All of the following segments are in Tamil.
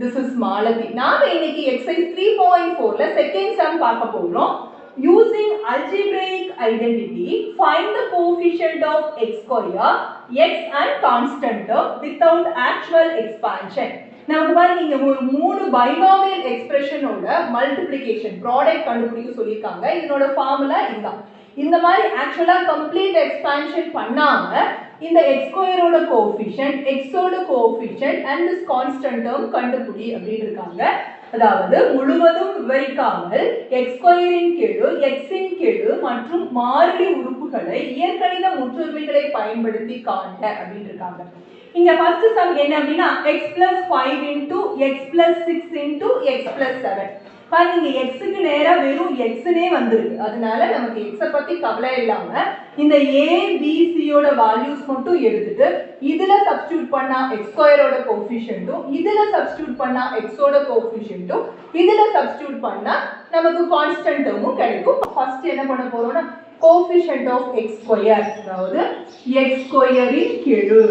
this is Malathi. நாம இன்னைக்கு exercise 3.4ல second sum பார்க்க போறோம். Using algebraic identity, find the coefficient of x square, x and constant term without actual expansion. நமக்கு பாருங்க இங்க ஒரு மூணு binomial expression ஓட multiplication product கண்டுபிடிக்க சொல்லிருக்காங்க. இதனோட ஃபார்முலா இதுதான். இந்த மாதிரி ஆக்சுவலா கம்ப்ளீட் எக்ஸ்பான்ஷன் பண்ணாம இந்த x ஸ்கொயர் ஓட கோஎஃபிஷியன்ட் x ஓட coefficient and this constant term கண்டுபிடி அப்படி இருக்காங்க. அதாவது முழுவதும் விவரிக்காமல் x ஸ்கொயரின் கெழு x இன் கெழு மற்றும் மாறிலி உறுப்புகளை இயற்கணித முற்றொருமைகளை பயன்படுத்தி காண்க அப்படி இருக்காங்க. இங்க ஃபர்ஸ்ட் சம் என்ன அப்படினா x + 5 * x + 6 * x + 7. பாருங்க x க்கு நேரா வெறும் x னே வந்திருக்கு. அதனால நமக்கு x பத்தி கவலை இல்லாம இந்த a b c ஓட வேல்யூஸ் மட்டும் எடுத்துட்டு இதுல சப்ஸ்டிட்யூட் பண்ணா x ஸ்கொயர் ஓட கோஎஃபிஷியன்ட்டும் இதுல சப்ஸ்டிட்யூட் பண்ணா x ஓட கோஎஃபிஷியன்ட்டும் இதுல சப்ஸ்டிட்யூட் பண்ணா நமக்கு கான்ஸ்டன்ட் டேர்மும் கிடைக்கும். ஃபர்ஸ்ட் என்ன பண்ண போறோம்னா கோஎஃபிஷியன்ட் ஆஃப் x ஸ்கொயர் அதாவது x ஸ்கொயரின் கெழு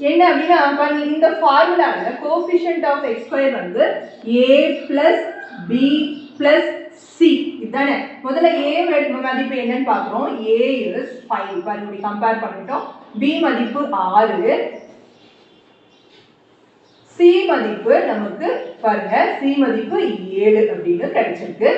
என்ன அப்படினா பாருங்க இந்த ஃபார்முலால கோஎஃபிஷியன்ட் ஆஃப் x ஸ்கொயர் வந்து a + b + c இதானே. முதல்ல a மதிப்பு என்னன்னு பார்க்கறோம். a is 5 பாருங்க இப்படி கம்பேர் பண்ணிட்டோம். b மதிப்பு 6, c மதிப்பு நமக்கு பாருங்க c மதிப்பு 7 அப்படினு கிடைச்சிருக்கு.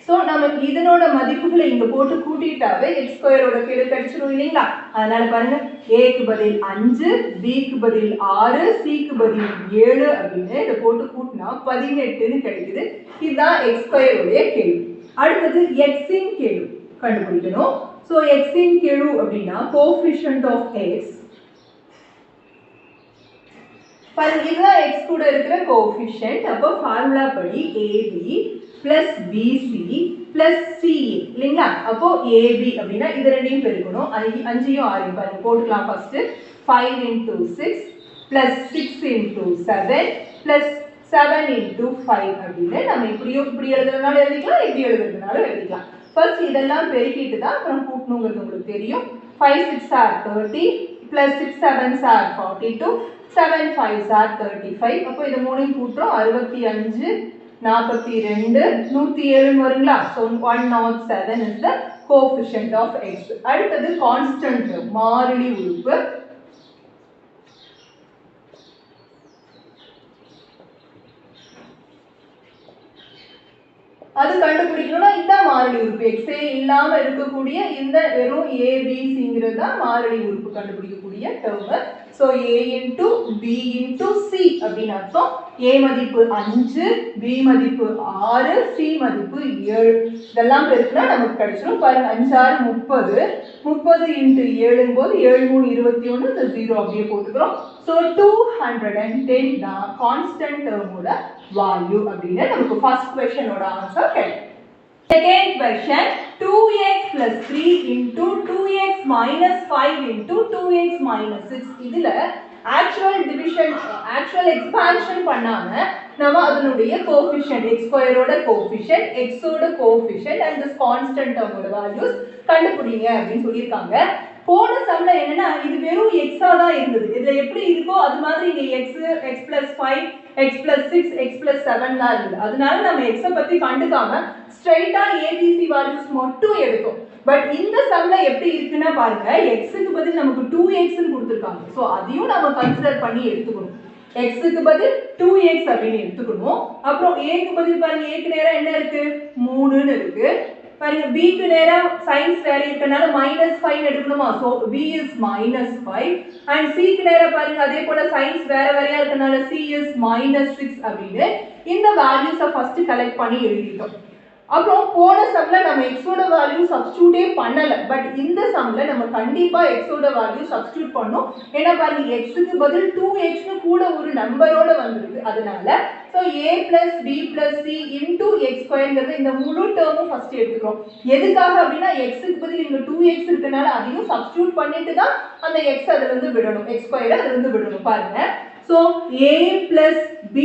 சோ நமக்கு இதனோட மதிப்புகளை இங்க போட்டு கூட்டிட்டாவே x ஸ்கொயர் ஓட கெழு கிடைச்சிரும் இல்லீங்களா. அதனால பாருங்க a க்கு பதில் 5, b க்கு பதில் 6, c க்கு பதில் 7 அப்படினு இத போட்டு கூட்டினா 18 ன்னு கிடைக்குது. இதுதான் x ஸ்கொயர் உடைய கெழு. அடுத்து x இன் கெழு கண்டுபிடிக்கணும். சோ x இன் கெழு அப்படினா கோஎஃபிஷியன்ட் ஆஃப் x பாருங்க இதுதான் x கூட இருக்கிற கோஎஃபிஷியன்ட். அப்ப ஃபார்முலா படி ab plus bc plus ca இல்லைங்களா. அப்போ ab அப்படினா இது ரெண்டையும் பெருக்கணும். 5யும் 6யும் பாருங்க போட்டுக்கலாம். ஃபர்ஸ்ட் 5 * 6 plus 6 * 7 plus 7 * 5 அப்படினு நம்ம இப்படி எழுதுறதுனால எழுதிக்கலாம், இப்படி எழுதுறதுனால எழுதிக்கலாம். ஃபர்ஸ்ட் இதெல்லாம் பெருக்கிட்டு தான் அப்புறம் கூட்டணும்ங்கிறது உங்களுக்கு தெரியும். 5 6 are 30 plus 6 7 are 42 7 5 are 35. அப்போ இது மூணையும் கூட்டுறோம் 65 42 107 வருங்களா. so 107 is the coefficient of x. அடுத்து கான்ஸ்டன்ட் மாறிலி உறுப்பு. அது கண்டுபிடிக்கணும்னா இந்த மாறிலி உறுப்பு x இல்லாம இருக்கக்கூடிய இந்த வெறும் a b cங்கிறது தான் மாறிலி உறுப்பு கண்டுபிடிக்கக்கூடிய term. So a * b * c அப்படின அர்த்தம். a மதிப்பு 5, b மதிப்பு 6, c மதிப்பு 7. இதெல்லாம் பெருக்கினா நமக்கு கிடைச்சிரும். பாருங்க 5 6 30 30 * 7 போது 7 3 21 இந்த 0 அப்படியே போட்டுக்கிறோம். சோ 210 தான் கான்ஸ்டன்ட் டேர்மோட வேல்யூ அப்படினா நமக்கு ஃபர்ஸ்ட் क्वेश्चनோட ஆன்சர் கிடைக்கும். Second question 2x + 3 * 2x - 5 * 2x - 6 இதுல ஆக்சுவல் டிவிஷன் ஆக்சுவல் எக்ஸ்பான்ஷன் பண்ணாம நாம அதனுடைய கோஎஃபிஷியன்ட் x ஸ்கொயர் ஓட கோஎஃபிஷியன்ட் x ஓட coefficient and this constant term ஓட வேல்யூஸ் கண்டுபிடிங்க அப்படினு சொல்லிருக்காங்க. போன சம்ல என்னன்னா இது வெறும் x ஆ தான் இருந்தது. இதுல எப்படி இருக்கோ அது மாதிரி இங்க x + 5 x + 6 x + 7 தான் இருந்தது. அதனால நம்ம x பத்தி கண்டுக்காம ஸ்ட்ரைட்டா abc வேல்யூஸ் மட்டும் எடுத்தோம். பட் இந்த சம்ல எப்படி இருக்குன்னா பாருங்க x க்கு பதில் நமக்கு 2x ன்னு கொடுத்திருக்காங்க. சோ அதையும் நாம கன்சிடர் பண்ணி எடுத்துக்கணும். x க்கு பதில் 2x அப்படினு எடுத்துக்கணும். அப்புறம் a க்கு பதில் பாருங்க a க்கு நேரா என்ன இருக்கு 3 ன்னு இருக்கு. பாருங்க b க்கு நேரா சைன்ஸ் வேற இருக்கனால -5 எடுக்கணுமா. So b is -5 and c க்கு நேரா பாருங்க அதே போல சைன்ஸ் வேற வேறயா இருக்கனால c is -6 அப்படினு இந்த வேல்யூஸை ஃபர்ஸ்ட் கலெக்ட் பண்ணி எழுதிட்டோம். அப்புறம் போன சம்ல நம்ம x ஓட வேல்யூ சப்ஸ்டிட்யூட்டே பண்ணல. பட் இந்த சம்ல நம்ம கண்டிப்பா x ஓட வேல்யூ சப்ஸ்டிட்யூட் பண்ணோம். ஏன்னா பாருங்க x க்கு பதில் 2x ன்னு கூட ஒரு நம்பரோட வந்திருக்கு. அதனால so a + b + c * x ஸ்கொயர்ங்கறது இந்த முழு டேர்மும் ஃபர்ஸ்ட் எடுத்துக்கிறோம். எதுக்காக அப்படினா x க்கு பதில் இங்க 2x இருக்கனால அதையும் சப்ஸ்டிட்யூட் பண்ணிட்டு தான் அந்த x அதுல இருந்து விடணும். x ஸ்கொயர் அதுல இருந்து விடணும் பாருங்க. சோ a + b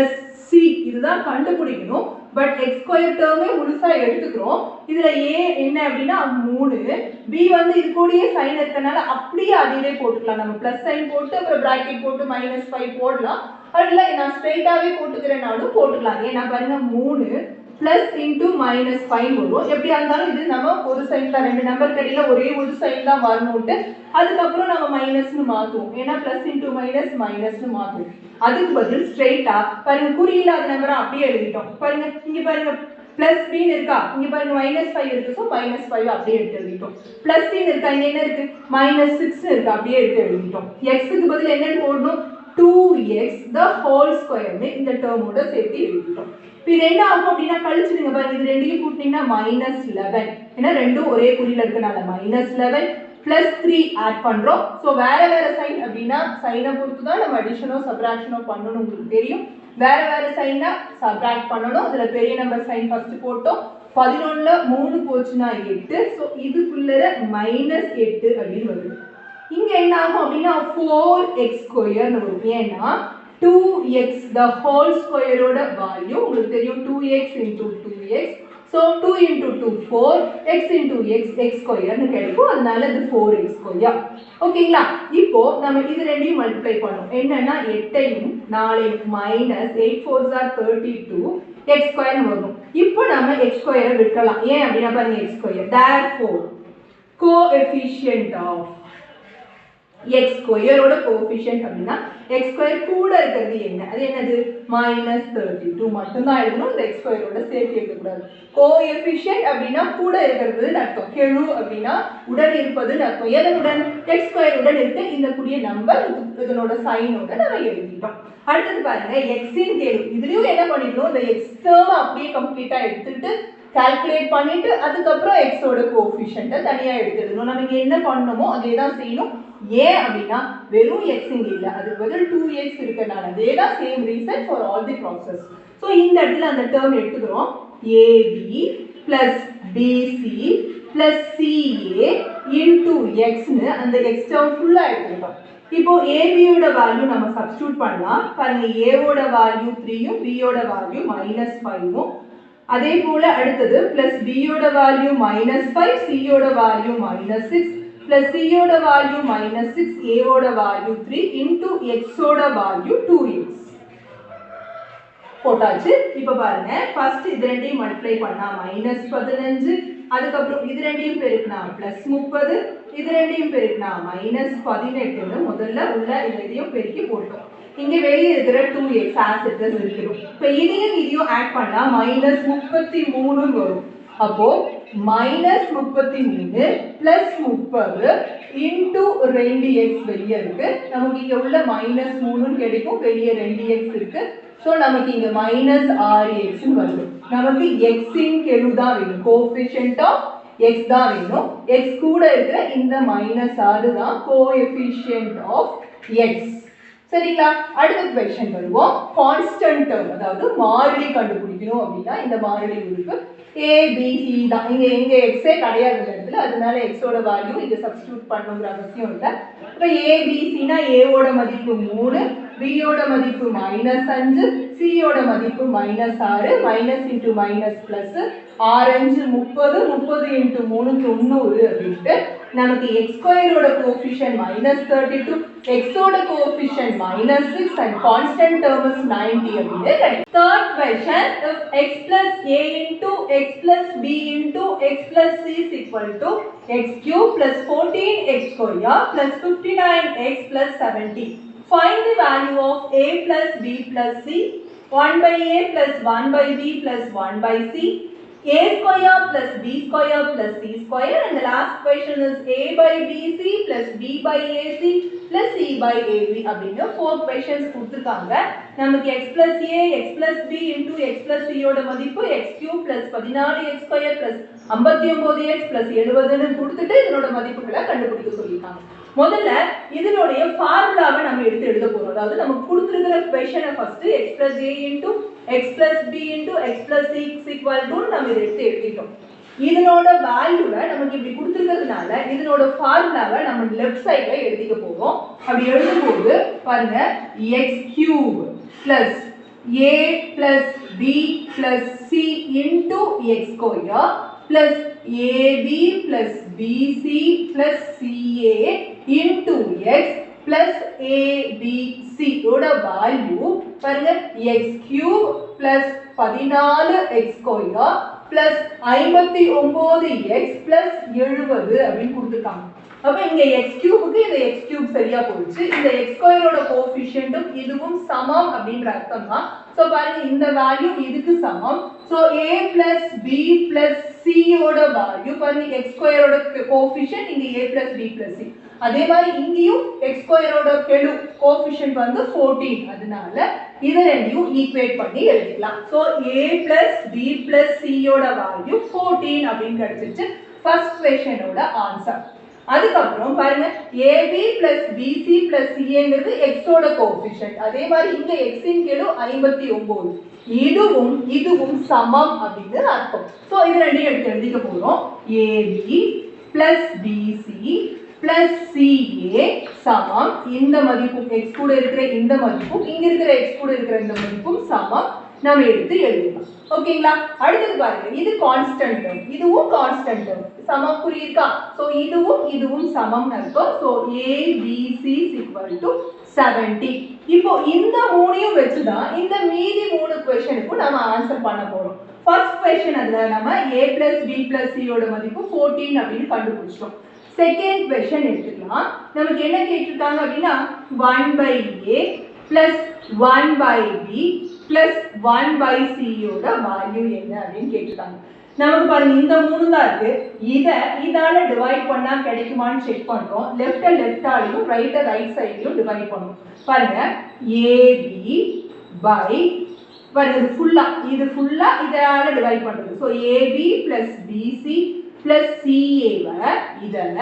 + c இதுதான் கண்டுபிடிக்கணும். பட் x ஸ்கொயர் டேர்மே முழுசா எடுத்துக்கிறோம். இதுல a என்ன அப்படின்னா 3, b வந்து இது கூடயே சைன் இருக்கனால அப்படியே அதையே போட்டுக்கலாம். நம்ம பிளஸ் சைன் போட்டு அப்புறம் பிராக்கெட் போட்டு -5 போடலாம். அதுல நான் ஸ்ட்ரைட்டாவே போட்டுக்கிறேனாலும் போட்டுக்கலாம். ஏன்னா பாருங்க 3 பிளஸ் இன்டு -5 வரும். எப்படியா இருந்தாலும் இது நம்ம ஒரு சைன் தான், ரெண்டு நம்பர் கடையில ஒரே ஒரு சைன் தான் வரணும்ட்டு அதுக்கப்புறம் நம்ம மைனஸ்னு மாற்றுவோம். ஏன்னா பிளஸ் இன்டு மைனஸ்னு மாற்றுவோம். அதுக்கு பதில் ஸ்ட்ரைட்டா பாருங்க குறியில்லாத நம்பரை அப்படியே எழுதிட்டோம். பாருங்க இங்க பாருங்க பிளஸ் b இருக்கா, இங்க பாருங்க -5 இருக்கு. ஸோ -5 அப்படியே எடுத்து எழுதிட்டோம். பிளஸ் c இருக்கா, இங்க என்ன இருக்கு -6 இருக்கு, அப்படியே எடுத்து எழுதிட்டோம். x-க்கு பதில் என்னன்னு போடணும் 2x the whole square னு இந்த டேர்மோட சேர்த்து எழுதிட்டோம். இது என்ன ஆகும் அப்படின்னா கழிச்சிடுங்க பாருங்க, இது ரெண்டையும் கூட்டினீங்கன்னா -11. ஏன்னா ரெண்டும் ஒரே குறியில இருக்கனால -11 plus 3 ஆட் பண்றோம். சோ வேற வேற சைன் அப்படின்னா சைனை பொறுத்து தான் நம்ம அடிஷனோ சப்ட்ராக்ஷனோ பண்ணணும். உங்களுக்கு தெரியும் வேற வேற சைனா சப்ட்ராக்ட் பண்ணணும். அதுல பெரிய நம்பர் சைன் ஃபர்ஸ்ட் போட்டோம். 11ல 3 போச்சுன்னா 8. சோ இதுக்குள்ள -8 அப்படின்னு வருது. இங்க என்ன ஆகும் அப்படின்னா 4x ஸ்கொயர் வரும். ஏன்னா 2x the whole square ஓட வேல்யூ உங்களுக்கு தெரியும் 2x into 2x. so 2 into 2 4, x into x x square னு கிடைக்கும். அதனால இது 4x square. ஓகேங்களா? இப்போ நம்ம இது ரெண்டையும் மல்டிப்ளை பண்ணோம். என்னன்னா 8ஐயும் 4ஐயும் -8 4s are 32 x square னு வரும். இப்போ நம்ம x square விட்டுறலாம். ஏன் அப்படினா பாருங்க x square. therefore coefficient of x square ஓட கோஎஃபிஷியன்ட் அப்படினா x square கூட இருக்கிறது என்ன? அது என்னது? -32 மட்டும் தான் எழுதணும். இந்த x square ஓட சேர்த்து எழுத கூடாது. கோஎஃபிஷியன்ட் அப்படினா கூட இருக்கிறதுன்னு அர்த்தம். கெழு அப்படினா உடன் இருப்பதுன்னு அர்த்தம். எதனுடன்? x square உடன் இருக்க இந்த கூடிய நம்பர் இதனோட சைனோட நம்ம எழுதிட்டோம். அடுத்து பாருங்க x இன் கெழு. இதுலயும் என்ன பண்ணிடணும்? இந்த x டேர்ம் அப்படியே கம்ப்ளீட்டா எடுத்துட்டு கால்குலேட் பண்ணிட்டு அதுக்கப்புறம் x ஓட கோஎஃபிஷியன்ட்டை தனியா எடுத்துடணும். நம்ம இங்க என்ன பண்ணணுமோ அதே தான் செய்யணும். ஏன் அப்படின்னா வெறும் x இங்க இல்ல, அது பதில் 2x இருக்கனால அதே தான் same reason for all the process. So இந்த இடத்துல அந்த டேர்ம் எடுத்துக்கிறோம். ab plus bc plus ca into x னு அந்த x டேர்ம் ஃபுல்லா எடுத்துட்டோம். இப்போ ab ஓட வேல்யூ நம்ம சப்ஸ்டிட்யூட் பண்ணலாம். பாருங்க a ஓட வேல்யூ 3 யும் b ஓட வேல்யூ -5 யும் அதே போல அடுத்தது plus b ஓட வேல்யூ -5 c ஓட வேல்யூ -6 plus c ஓட வேல்யூ -6 a ஓட வேல்யூ 3 into x ஓட வேல்யூ 2x போட்டாச்சு. இப்போ பாருங்க ஃபர்ஸ்ட் இது ரெண்டையும் மல்டிப்ளை பண்ணா -15, அதுக்கப்புறம் இது ரெண்டையும் பெருக்கினா +30, இது ரெண்டையும் பெருக்கினா -18 முதல்ல உள்ள இதையும் பெருக்கி போட்டோம். இங்க வெளியே இருக்கிற 2x as it is இருக்கிறோம். இப்போ இதையும் ஆட் பண்ணா -33 வரும். அப்போ -33 +30 into 2x வெளியே இருக்கு. நமக்கு இங்க உள்ள -3 கிடைக்கும், வெளியே 2x இருக்கு. சோ நமக்கு இங்க -6x வருது. நமக்கு x இன் கெழு தான் வேணும், கோஎஃபிஷியன்ட் ஆஃப் x தான் வேணும். x கூட இருக்கிற இந்த -6 தான் கோஎஃபிஷியன்ட் ஆஃப் x. சரிங்களா? அடுத்த क्वेश्चन வருவோம். கான்ஸ்டன்ட் டேர்ம் அதாவது மாறிலி கண்டுபிடிக்கணும் அப்படினா இந்த மாறிலி உறுப்பு a b c தான். இங்க எங்க x ஏ கிடையாது இந்த இடத்துல, அதனால x ஓட வேல்யூ இங்க சப்ஸ்டிட்யூட் பண்ணனும்ங்கற அவசியம் இல்ல. அப்ப a b c னா a ஓட மதிப்பு 3, b ஓட மதிப்பு -5, c ஓட மதிப்பு -6, minus into minus plus 6 5 30 into 3 90 அப்படிட்டு நமக்கு x ஸ்கொயர் ஓட கோஎஃபிஷியன்ட் -32, x ஓட coefficient -6 and constant term is 90 அப்படினு கிடைக்கும். Third question, if x plus a into x plus b into x plus c is equal to x cube plus 14x square plus 59x plus 70. Find the value of a plus b plus c, 1 by a plus 1 by b plus 1 by c, a square plus b square plus c square, and the last question is a by bc plus b by ac plus c by ab அப்படினு 4 questions கொடுத்திருக்காங்க. நமக்கு x plus a x plus b into x plus c ஓட மதிப்பு x cube plus 14x square plus 59x plus 70 னு கொடுத்துட்டு இதனோட மதிப்புகளை கண்டுபிடிக்க சொல்லிருக்காங்க. முதல்ல இதனுடைய ஃபார்முலாவை நம்ம எடுத்து எழுத போறோம். அதாவது நமக்கு கொடுத்திருக்கிற क्वेश्चனை first x plus a into x plus b into x plus c is equal to நம்ம இத எடுத்து எழுதிட்டோம். இதனோட வேல்யூவை நமக்கு இப்படி கொடுத்திருக்கிறதுனால இதனோட ஃபார்முலாவை நம்ம லெஃப்ட் சைடுல எழுதிக்க போறோம். அப்படி எழுதும்போது பாருங்க x cube plus a plus b plus c into x square plus ab plus bc plus ca into x plus abc ஓட வேல்யூ பாருங்க x cube plus 14x square plus 59x plus 70 அப்படின்னு கொடுத்துருக்காங்க. அப்ப இங்க x cube க்கு இந்த x cube சரியா போயிடுச்சு. இந்த x square ஓட கோஎஃபிஷியன்ட்டும் இதுவும் சமம் அப்படின்ற அர்த்தம் தான். சோ பாருங்க இந்த வேல்யூ இதுக்கு சமம். So a plus b plus c ஓட வேல்யூ பாருங்க x square ஓட கோஎஃபிஷியன்ட் இங்க a plus b plus c. அதே மாதிரி இங்கேயும் x square ஓட கெழு கோஎஃபிஷியன்ட் வந்து 14. அதனால இத ரெண்டையும் ஈக்குவேட் பண்ணி எழுதிக்கலாம். So a plus b plus c ஓட வேல்யூ 14 அப்படினு கிடைச்சிருச்சு. ஃபர்ஸ்ட் क्वेश्चनோட ஆன்சர். அதுக்கு அப்புறம் பாருங்க ab plus bc plus ca ங்கிறது x ஓட கோஎஃபிஷியன்ட். அதே மாதிரி இங்க x இன் கெழு 59. இதுவும் சமம் அப்படிங்கிறது அர்த்தம். சோ இது ரெண்டையும் எடுத்து எழுதிக்க போறோம். ab plus bc plus ca சமம் இந்த மதிப்பும் x கூட இருக்கிற இந்த மதிப்பும் இங்க இருக்கிற x கூட இருக்கிற இந்த மதிப்பும் சமம். நாம எடுத்து எழுதலாம். ஓகேங்களா? அடுத்து பாருங்க இது கான்ஸ்டன்ட் டேர்ம், இதுவும் கான்ஸ்டன்ட் டேர்ம். சமம் புரியுதா? சோ இதுவும் சமம்னு அர்த்தம். So a b c = 70. இப்போ இந்த மூணையும் வெச்சு தான் இந்த மீதி மூணு क्वेश्चनக்கு நாம ஆன்சர் பண்ண போறோம். ஃபர்ஸ்ட் क्वेश्चन அதுல நம்ம a + b + c ஓட மதிப்பு 14 அப்படினு கண்டுபிடிச்சோம். செகண்ட் क्वेश्चन எடுத்துக்கலாம். நமக்கு என்ன கேட்டிருக்காங்க அப்படினா 1/a + 1/b + 1/c ஓட வேல்யூ என்ன அப்படினு கேட்டிருக்காங்க. நமக்கு பாருங்க இந்த மூணு தான் இருக்கு. இதால டிவைட் பண்ணா கிடைக்குமான்னு செக் பண்றோம். லெஃப்ட்டாலையும் ரைட் சைடுலயும் டிவைட் பண்ணுவோம். பாருங்க ab பாருங்க இது ஃபுல்லா இதால டிவைட் பண்றது. So ab + bc plus ca இதால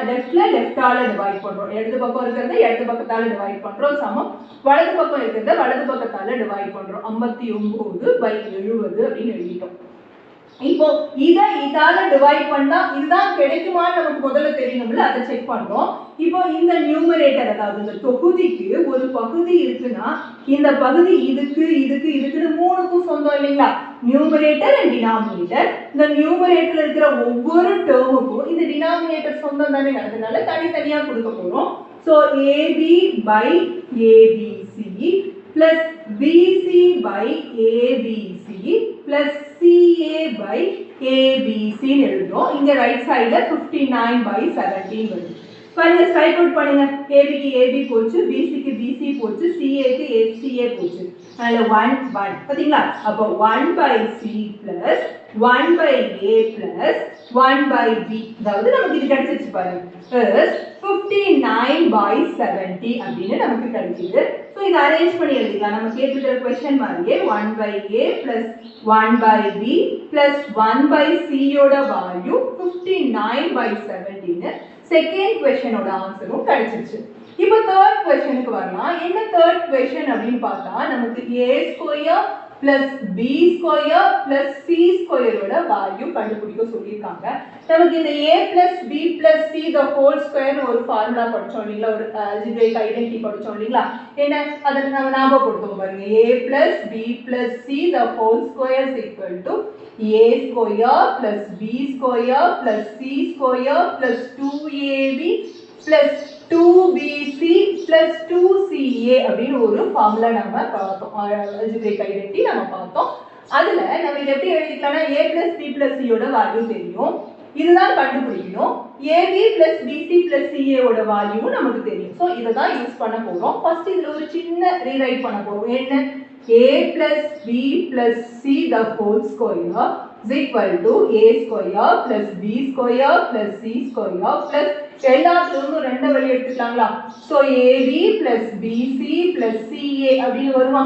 லெஃப்ட்டால டிவைட் பண்றோம். இடது பக்கம் இருக்கிறத இடது பக்கத்தால டிவைட் பண்றோம் சமம். வலது பக்கம் இருக்கிறத வலது பக்கத்தால டிவைட் பண்றோம். 59/70 அப்படின்னு எழுதிட்டோம். இப்போ இதால டிவைட் பண்ணா இதுதான் கிடைக்குமான்னு நமக்கு முதல்ல தெரியணும்ல, அதை செக் பண்றோம். இப்போ இந்த நியூமரேட்டர் அதாவது இந்த தொகுதிக்கு ஒரு பகுதி இருக்குன்னா இந்த பகுதி இதுக்குன்னு மூணுக்கும் சொந்தம் இல்லைங்களா? Numerator and denominator. இந்த நியூமரேட்டர்ல இருக்கிற ஒவ்வொரு டேர்முக்கும் இந்த டினாமினேட்டர் சொந்தம் தானே, அதனால தனித்தனியா கொடுக்க போறோம். So ab/abc plus bc/abc plus ca/abc ன்னு எழுதுறோம். இங்க ரைட் சைடுல 59/17 வருது. பாருங்க ஸ்ட்ரைக் அவுட் பண்ணுங்க. ab க்கு ab போச்சு, bc க்கு bc போச்சு, ca க்கு ca போச்சு. அதனால 1 பாத்தீங்களா? அப்ப 1/c plus 1/a plus 1/b அதாவது நமக்கு இது கிடைச்சிருச்சு பாருங்க. is 59/70 அப்படின்னு நமக்கு கிடைக்குது. சோ இத அரேஞ்ச் பண்ணி எழுதிக்கலாம். நம்ம கேட்டிருக்கிற क्वेश्चन மாதிரியே 1/a plus 1/b plus 1/c ஓட வேல்யூ 59/70 ன்னு செகண்ட் क्वेश्चन ஓட ஆன்சரும் கிடைச்சிருச்சு. இப்போ தேர்ட் क्वेश्चनக்கு வரலாம். என்ன தேர்ட் क्वेश्चन அப்படினு பார்த்தா நமக்கு a² plus b² plus c² ஓட வேல்யூ கண்டுபிடிக்க சொல்லிருக்காங்க. நமக்கு இந்த a plus b plus c the whole square னு ஒரு ஃபார்முலா படிச்சோம் இல்லீங்களா? ஒரு அல்ஜிப்ரைக் ஐடென்டிட்டி படிச்சோம் இல்லீங்களா? என்ன அத நம்ம ஞாபகப்படுத்துவோம் பாருங்க. a plus b plus c the whole square is equal to a² plus b² plus c² plus 2ab plus 2bc plus 2ca அப்படின்னு ஒரு ஃபார்முலா நம்ம பார்த்தோம். அல்ஜிப்ரைக் ஐடென்டிட்டி நம்ம பார்த்தோம். அதுல நம்ம இத எப்படி எழுதிக்கலாம்னா a plus b plus c ஓட வேல்யூ தெரியும். இதுதான் கண்டுபிடிக்கணும். ab plus bc plus ca ஓட வேல்யூ நமக்கு தெரியும். சோ இத தான் யூஸ் பண்ண போறோம். ஃபர்ஸ்ட் இதுல ஒரு சின்ன ரீரைட் பண்ண போறோம். என்ன a plus b plus c the whole square is equal to a square plus b square plus c square plus எல்லாத்துலயும் ரெண்டு வெளிய எடுத்துக்கலாங்களா? So ab plus bc plus ca அப்படின்னு வருமா?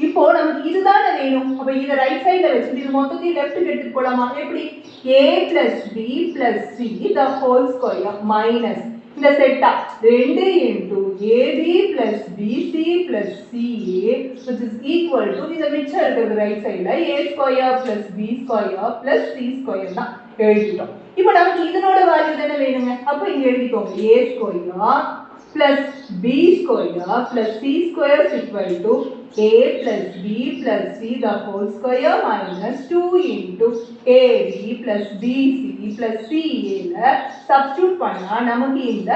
இப்போ நமக்கு இதுதான வேணும். அப்ப இத ரைட் சைடுல வெச்சு இது மொத்தத்தையும் லெஃப்ட்க்கு எடுத்து போலாமா? எப்படி a plus b plus c the whole square minus இந்த செட்டா 2 into ab plus bc plus ca which is equal to இந்த மிச்சம் இருக்கிறது ரைட் சைடுல a square plus b square plus c square தான் எழுதிட்டோம். இப்போ நமக்கு இதனோட வேல்யூ தான வேணுங்க. அப்ப இங்க எழுதிக்கோங்க a square plus b b square plus c square is equal to a plus b plus c the whole square minus 2 into ab plus bc plus ca ல substitute பண்ணா நமக்கு இந்த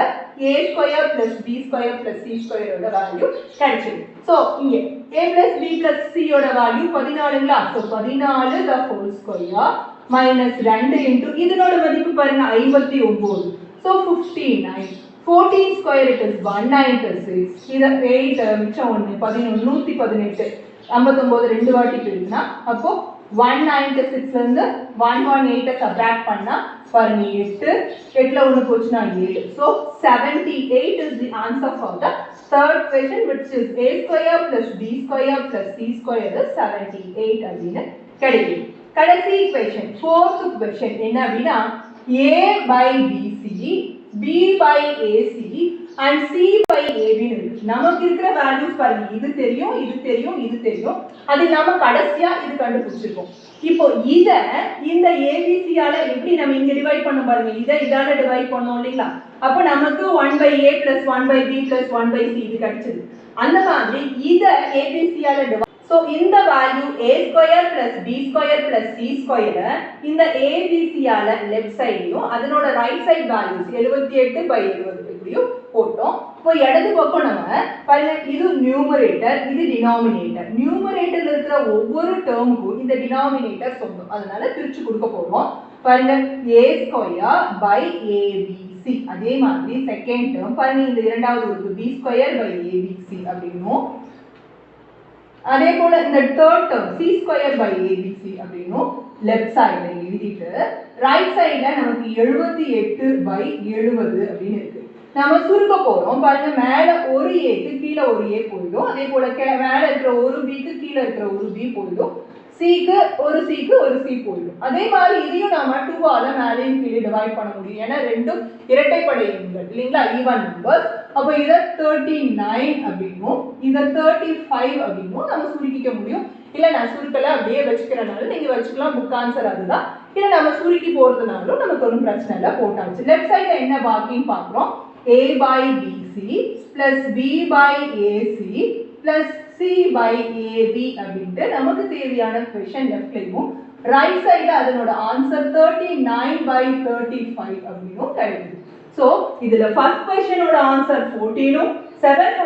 a square plus b square plus c square ஓட வேல்யூ கிடைச்சிடும். சோ இங்க a plus b plus c ஓட வேல்யூ 14ங்களா? So 14 the whole square minus 2 into இதனோட மதிப்பு பாருங்க 59. so 59. 14 square it is 196. இத 8 மிச்சம் 1 11 118. 59 ரெண்டு வாட்டி பெருக்கினா அப்போ 196 ல இருந்து 118 சப்ட்ராக்ட் பண்ணா பாருங்க 8 8ல 1 போச்சுனா 7. so 78 is the answer for the third question, which is a square plus b square plus c square is 78 அப்படினு கிடைக்கும். கடைசி question, fourth question என்ன அப்படினா a by bc, b by ac and c by ab இருக்கு. நமக்கு இருக்கிற வேல்யூஸ் பாருங்க, இது தெரியும் இது தெரியும் இது தெரியும், அது நாம கடைசியா இது கண்டுபிடிச்சிருக்கோம். இப்போ இத இந்த abc ஆல எப்படி நம்ம இங்க டிவைட் பண்ண பாருங்க, இத இதால டிவைட் பண்ணோம் இல்லீங்களா? அப்ப நமக்கு 1/a + 1/b + 1/c இது கிடைச்சது. அந்த மாதிரி இத abc ஆல so in the value a square plus b square plus c square இந்த abc ஆல left sideயும் அதனோட right side values 78/70 இப்படியும் போட்டோம். இப்போ இடது பக்கம் நம்ம பாருங்க, இது numerator இது denominator. numeratorல இருக்கிற ஒவ்வொரு டேர்முக்கும் இந்த denominator சொந்தம், அதனால பிரிச்சு கொடுக்க போறோம். பாருங்க a square by abc. அதே மாதிரி செகண்ட் டேர்ம் பாருங்க, இந்த இரண்டாவது இருக்கு b square by abc அப்படினும், அதே போல இந்த third term c square by abc அப்படினும் லெஃப்ட் சைடுல எழுதிட்டு ரைட் சைடுல நமக்கு 78/70 அப்படினு இருக்கு. நாம சுருக்க போறோம். பாருங்க, மேல ஒரு a க்கு கீழ ஒரு a போய்டும், அதே போல மேல இருக்கிற ஒரு b க்கு கீழ இருக்கிற ஒரு b போய்டும், c க்கு ஒரு c க்கு ஒரு c போய்டும். அதே மாதிரி இதையும் நாம 2 ஆல மேலேயும் கீழே டிவைட் பண்ண முடியும். ஏன்னா ரெண்டும் இரட்டைப்படை எண்கள் இல்லீங்களா, ஈவன் நம்பர்ஸ். அப்ப இத 39 அப்படினும் இத 35 அப்படினும் நம்ம சுருக்கிக்க முடியும். இல்ல நான் சுருக்கல அப்படியே வெச்சுக்கறனால நீங்க வெச்சுக்கலாம், புக் ஆன்சர் அதுதான். இல்ல நம்ம சுருக்கி போறதுனாலும் நமக்கு ஒண்ணும் பிரச்சனை இல்ல, போட்டாச்சு. லெஃப்ட் சைடுல என்ன பாக்கின்னு பார்க்கிறோம், a by bc plus b by ac plus c by ab அப்படினு நமக்கு தேவையான क्वेश्चन லெஃப்ட்லயும், ரைட் சைடுல அதனோட ஆன்சர் 39/35 அப்படினும் கிடைக்குது. சோ இதுல ஃபர்ஸ்ட் क्वेश्चन ஓட ஆன்சர் 14 உம், செகண்ட்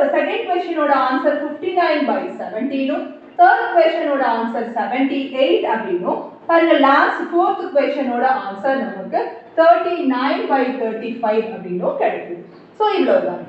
क्वेश्चन ஓட ஆன்சர் 59/17 உம், தேர்ட் क्वेश्चन ஓட ஆன்சர் 78 அப்படினும், பாருங்க லாஸ்ட் ஃபோர்த் क्वेश्चन ஓட ஆன்சர் நமக்கு 39/35 அப்படினும் கிடைக்குது. சோ இவ்வளவுதான்.